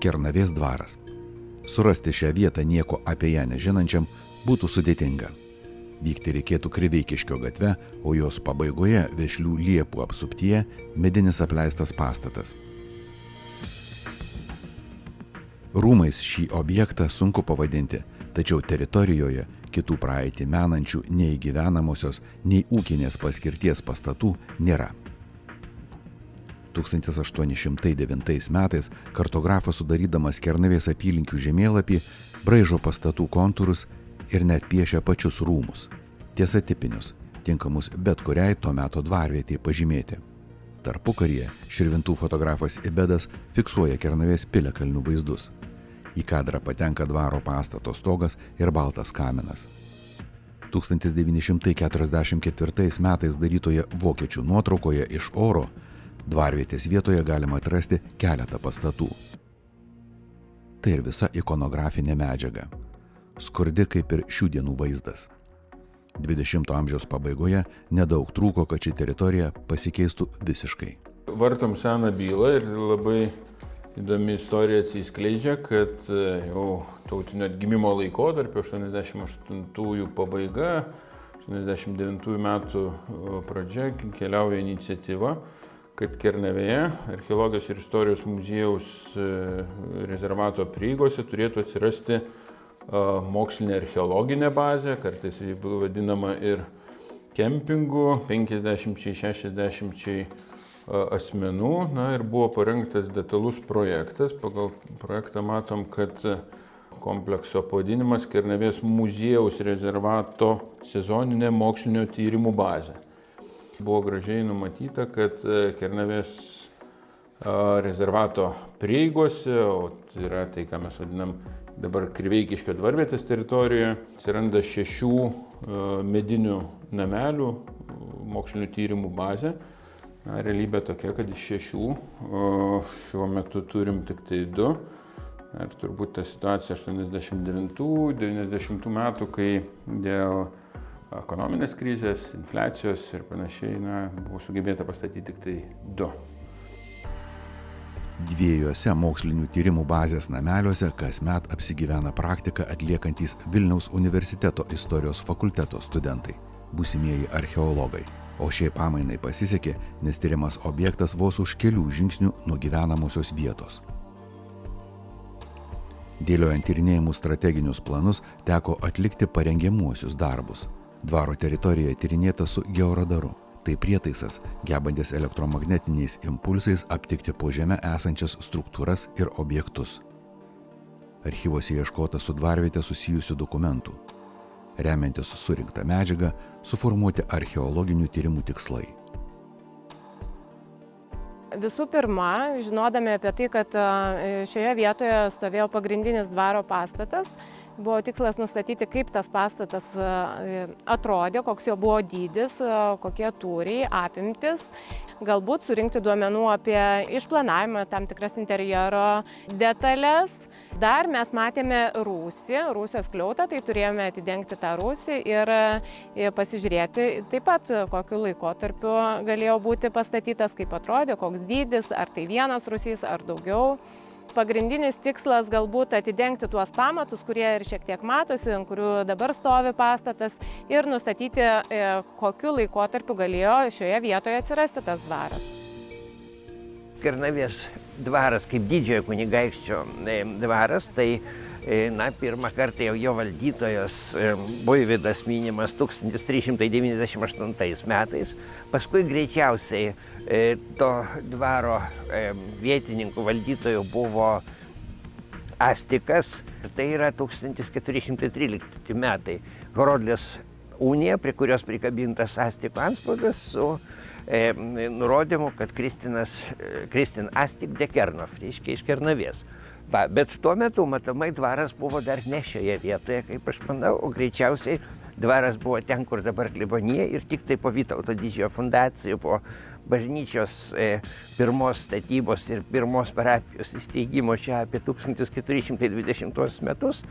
Kernavės dvaras. Surasti šią vietą nieko apie ją nežinančiam būtų sudėtinga. Vykti reikėtų Kriveikiškio gatve, o jos pabaigoje vešlių liepų apsuptyje medinis apleistas pastatas. Rūmais šį objektą sunku pavadinti, tačiau teritorijoje kitų praeitį menančių nei gyvenamosios, nei ūkinės paskirties pastatų nėra. 1809 metais kartografas sudarydamas Kernavės apylinkių žemėlapį braižo pastatų kontūrus ir net piešia pačius rūmus. Tiesa tipinius, tinkamus bet kuriai to meto dvarvietei pažymėti. Tarpukaryje Širvintų fotografas Ibedas fiksuoja Kernavės piliakalnių vaizdus. Į kadrą patenka dvaro pastato stogas ir baltas kaminas. 1944 metais darytoje vokiečių nuotraukoje iš oro dvarvietės vietoje galima atrasti keletą pastatų. Tai ir visa ikonografinė medžiaga. Skurdi kaip ir šių dienų vaizdas. 20 amžiaus pabaigoje nedaug trūko, kad ši teritorija pasikeistų visiškai. Vartom seną bylą ir labai įdomi istorija atsiskleidžia, kad jau tautinio atgimimo laikotarpio 88 pabaiga, 89 metų pradžia keliauja iniciatyva, kad Kernavėje Archeologijos ir istorijos muziejaus rezervato prieigose turėtų atsirasti mokslinė archeologinė bazė, kartais vadinama ir kempingu, 50-60 asmenų. Na ir buvo parengtas detalus projektas. Pagal projektą matom, kad komplekso pavadinimas Kernavės muziejaus rezervato sezoninė mokslinio tyrimų bazė. Buvo gražiai numatyta, kad Kernavės rezervato prieigose, o tai yra tai, ką mes vadinam dabar Kriveikiškio dvarvietės teritorijoje, atsiranda 6 medinių namelių mokslinių tyrimų bazė. Realybė tokia, kad iš 6 šiuo metu turim tik tai 2. Ir turbūt ta situacija 89-90 metų, kai dėl ekonominės krizės, infliacijos ir panašiai, buvo sugebėta pastatyti tik tai 2. Dviejose mokslinių tyrimų bazės nameliuose kasmet apsigyvena praktiką atliekantys Vilniaus universiteto istorijos fakulteto studentai, būsimieji archeologai. O šiai pamainai pasisekė, nes tyrimas objektas vos už kelių žingsnių nuo gyvenamosios vietos. Dėliojant tyrinėjimus strateginius planus, teko atlikti parengiamuosius darbus. Dvaro teritorija tyrinėta su georadaru. Tai prietaisas, gebantis elektromagnetiniais impulsais aptikti po žeme esančias struktūras ir objektus. Archyvuose ieškota su dvarviete susijusių dokumentų. Remiantis surinktą medžiagą, suformuoti archeologinių tyrimų tikslai. Visų pirma, žinodami apie tai, kad šioje vietoje stovėjo pagrindinis dvaro pastatas, buvo tikslas nustatyti, kaip tas pastatas atrodė, koks jo buvo dydis, kokie tūriai, apimtis, galbūt surinkti duomenų apie išplanavimą, tam tikras interjero detalės. Dar mes matėme rūsį, rūsio skliautą, tai turėjome atidengti tą rūsį ir pasižiūrėti taip pat, kokiu laikotarpiu galėjo būti pastatytas, kaip atrodė, koks dydis, ar tai vienas rūsys, ar daugiau. Pagrindinis tikslas galbūt atidengti tuos pamatus, kurie ir šiek tiek matosi, ant kurių dabar stovi pastatas, ir nustatyti, kokiu laikotarpiu galėjo šioje vietoje atsirasti tas dvaras. Kernavės dvaras kaip didžiojo kunigaikščio dvaras, tai pirmą kartą jau jo valdytojas Buivydas minimas 1398 metais, paskui greičiausiai to dvaro vietininkų valdytojų buvo Astikas, tai yra 1413 metai. Horodlės unija, prie kurios prikabintas Astiko antspaudas su nurodymu, kad Kristin Astik de Kernov, reiškia iš Kernavės. Bet tuo metu, matomai, dvaras buvo dar ne šioje vietoje, kaip aš manau, o greičiausiai dvaras buvo ten, kur dabar Klebonija, ir tik tai po Vytauto didžiojo fundacijų, po bažnyčios pirmos statybos ir pirmos parapijos įsteigimo čia apie 1420 metus,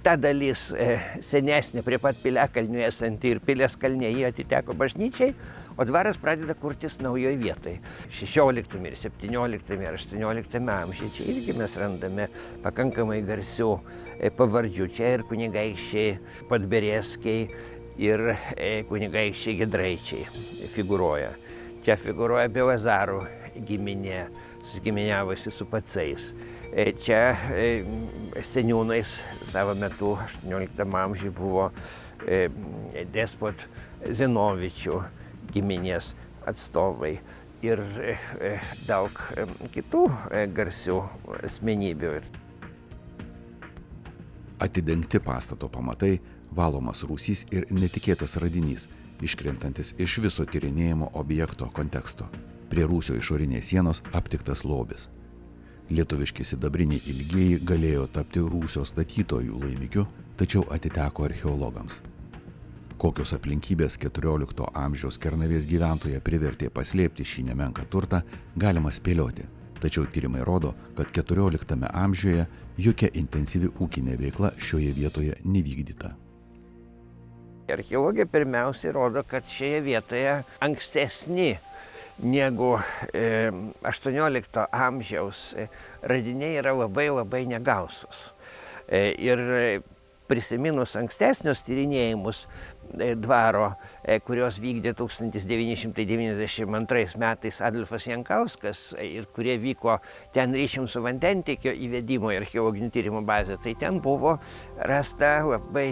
ta dalis senesnė prie pat piliakalnių esanti ir Pilies kalnė, jie atiteko bažnyčiai, O dvaras pradeda kurtis naujoje vietoje. 16 ir 17 ir 18 amžiuje čia irgi mes randame pakankamai garsių pavardžių. Čia ir kunigaikščiai Podberėskiai ir kunigaikščiai Giedraičiai figūruoja. Čia figūruoja Belazarų giminė, susigiminiavusi su pacais. Čia seniūnais savo metu 18 amžiuje buvo despot Zenovičių giminės atstovai ir daug kitų garsių asmenybių. Atidengti pastato pamatai, valomas rūsys ir netikėtas radinys, iškrentantis iš viso tyrinėjimo objekto konteksto. Prie rūsio išorinės sienos aptiktas lobis. Lietuviški sidabriniai ilgieji galėjo tapti rūsio statytojų laimikiu, tačiau atiteko archeologams. Kokios aplinkybės 14 amžiaus Kernavės gyventoją privertė paslėpti šį nemenką turtą, galima spėlioti. Tačiau tyrimai rodo, kad 14 amžiuje jokia intensyvi ūkinė veikla šioje vietoje nevykdyta. Archeologija pirmiausiai rodo, kad šioje vietoje ankstesni negu 18 amžiaus radiniai yra labai negausus. Ir prisiminus ankstesnius tyrinėjimus dvaro, kurios vykdė 1992 metais Adolfas Jankauskas ir kurie vyko ten ryšium su vandentiekio įvedimo į archeologinių tyrimų bazę, tai ten buvo rasta labai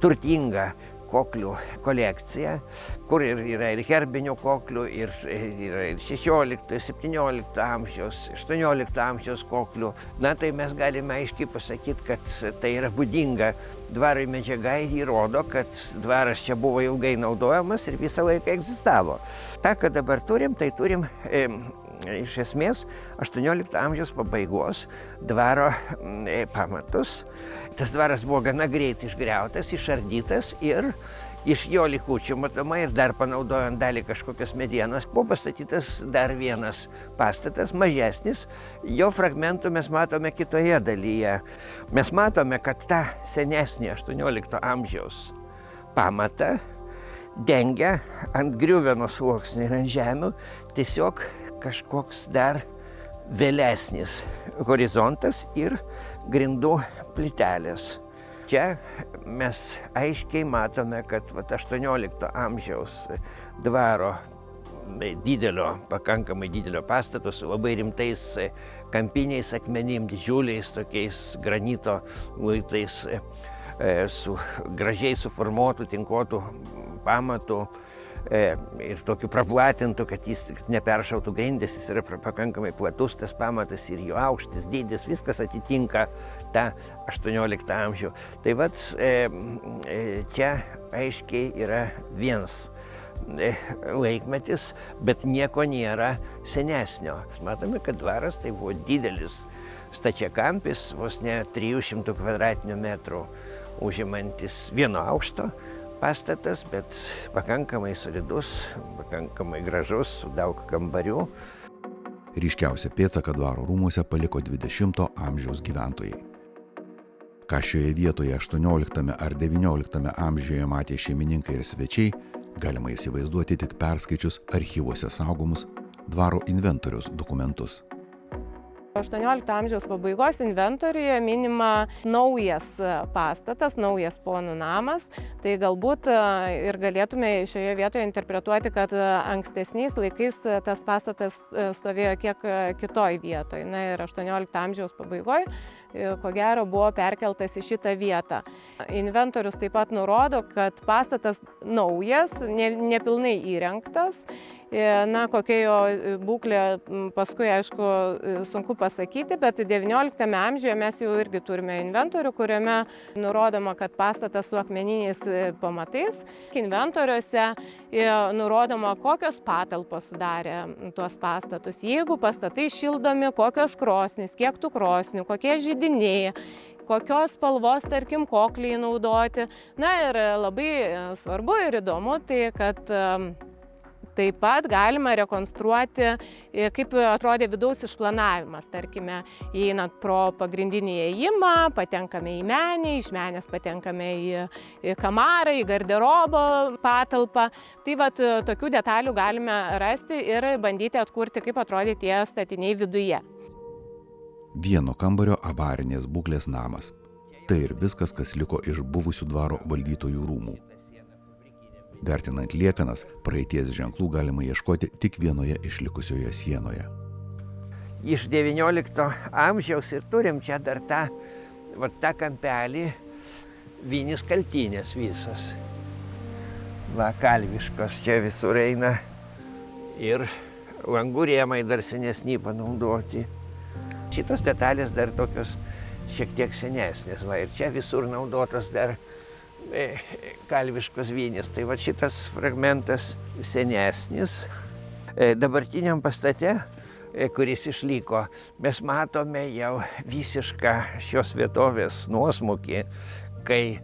turtinga koklių kolekcija, kur yra ir herbinių koklių, yra ir 16, 17 amžiaus, 18 amžiaus koklių. Na, tai mes galime aiškiai pasakyti, kad tai yra būdinga dvarui medžiaga ir įrodo, kad dvaras čia buvo ilgai naudojamas ir visą laiką egzistavo. Ta, ką dabar turim, tai turim iš esmės 18 amžiaus pabaigos dvaro pamatus. Tas dvaras buvo gana greit išgriautas, išardytas ir iš jo likučių matomai ir dar panaudojant dalį kažkokios medienos buvo pastatytas dar vienas pastatas, mažesnis. Jo fragmentų mes matome kitoje dalyje. Mes matome, kad tą senesnį 18 amžiaus pamatą dengia ant griuvenos sluoksnio ir ant žemių tiesiog kažkoks dar vėlesnis horizontas ir grindų plytelės. Čia mes aiškiai matome, kad 18 amžiaus dvaro pakankamai didelio pastato su labai rimtais kampiniais akmenim, didžiuliais tokiais granito luitais, su gražiai suformuotų, tinkuotų pamatų ir tokiu praplatintų, kad jis neperšautų grindis, jis yra pakankamai platus tas pamatas ir jo aukštis, dydis, viskas atitinka tą 18 amžių. Tai vat čia aiškiai yra vienas laikmetis, bet nieko nėra senesnio. Matome, kad dvaras tai buvo didelis stačiakampis, vos ne 300 kvadratinių metrų užimantis vieno aukšto pastatas, bet pakankamai solidus, pakankamai gražus, su daug kambarių. Ryškiausią pėdsaką dvaro rūmuose paliko 20 amžiaus gyventojai. Ką šioje vietoje 18 ar 19 amžiuje matė šeimininkai ir svečiai, galima įsivaizduoti tik perskaičius archyvuose saugomus dvaro inventoriaus dokumentus. 18 amžiaus pabaigos inventoriuje minima naujas pastatas, naujas ponų namas. Tai galbūt ir galėtume šioje vietoje interpretuoti, kad ankstesniais laikais tas pastatas stovėjo kiek kitoj vietoj. Na ir 18 amžiaus pabaigoje, ko gero, buvo perkeltas į šitą vietą. Inventorius taip pat nurodo, kad pastatas naujas, nepilnai įrengtas. Na, kokia jo būklė paskui, aišku, sunku pasakyti, bet 19 amžiuje mes jau irgi turime inventorių, kuriame nurodoma, kad pastatas su akmeniniais pamatais. Inventoriuose nurodoma, kokios patalpos sudarė tuos pastatus. Jeigu pastatai šildomi, kokios krosnys, kiek tų krosnių, kokie židiniai, kokios spalvos, tarkim, kokliai naudoti. Na ir labai svarbu ir įdomu tai, kad Taip pat galima rekonstruoti, kaip atrodė vidaus išplanavimas. Tarkime, įeinant pro pagrindinį įėjimą, patenkame į menį, iš menės patenkame į kamarą, į garderobo patalpą. Tai vat, tokių detalių galime rasti ir bandyti atkurti, kaip atrodė tie statiniai viduje. Vieno kambario avarinės būklės namas. Tai ir viskas, kas liko iš buvusių dvaro valdytojų rūmų. Vertinant liekanas, praeities ženklų galima ieškoti tik vienoje išlikusioje sienoje. Iš XIX amžiaus ir turim čia dar tą kampelį, Vynis Kaltinės visos. Va, kalviškos čia visur eina ir langų rėmai dar senesni panaudoti. Šitos detalės dar tokios šiek tiek senesnės, va, ir čia visur naudotos dar kalviškos Vynis. Tai va šitas fragmentas senesnis. Dabartiniam pastate, kuris išliko, mes matome jau visišką šios vietovės nuosmukį, kai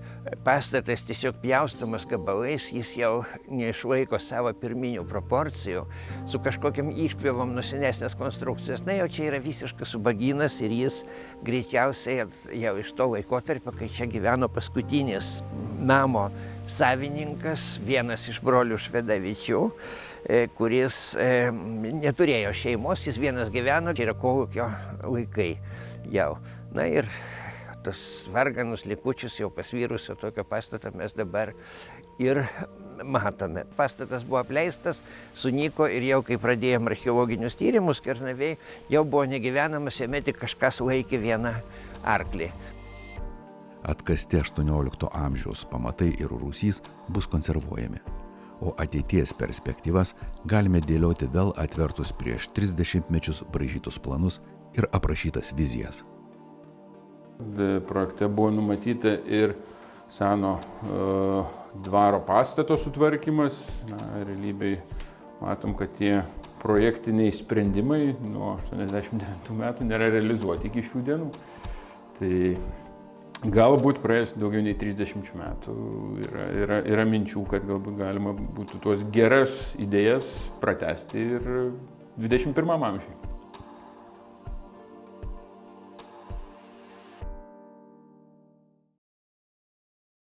pastatas tiesiog pjaustomas gabalais, jis jau neišlaiko savo pirminių proporcijų, su kažkokiam išpjovom nuo senesnės konstrukcijos. Na, jau čia yra visiškas subagynas ir jis greičiausiai jau iš to laikotarpio, kai čia gyveno paskutinis namo savininkas, vienas iš brolių Švedavičių, kuris neturėjo šeimos, jis vienas gyveno, čia yra kolūkio laikai jau. Na ir tos varganus likučius jau pasvyrusio tokio pastato mes dabar ir matome. Pastatas buvo apleistas, sunyko ir jau kai pradėjom archeologinius tyrimus Kernavėj, jau buvo negyvenamas, jame tik kažkas laikė vieną arklį. Atkasti 18 amžiaus pamatai ir rūsys bus konservuojami, o ateities perspektyvas galime dėlioti vėl atvertus prieš 30 mečius braižytus planus ir aprašytas vizijas. Projekte buvo numatyta ir seno dvaro pastato sutvarkymas. Na, realybėj matom, kad tie projektiniai sprendimai nuo 89 metų nėra realizuoti iki šių dienų. Tai galbūt praėjus daugiau nei 30 metų yra minčių, kad galbūt galima būtų tuos geras idėjas pratęsti ir 21 amžiui.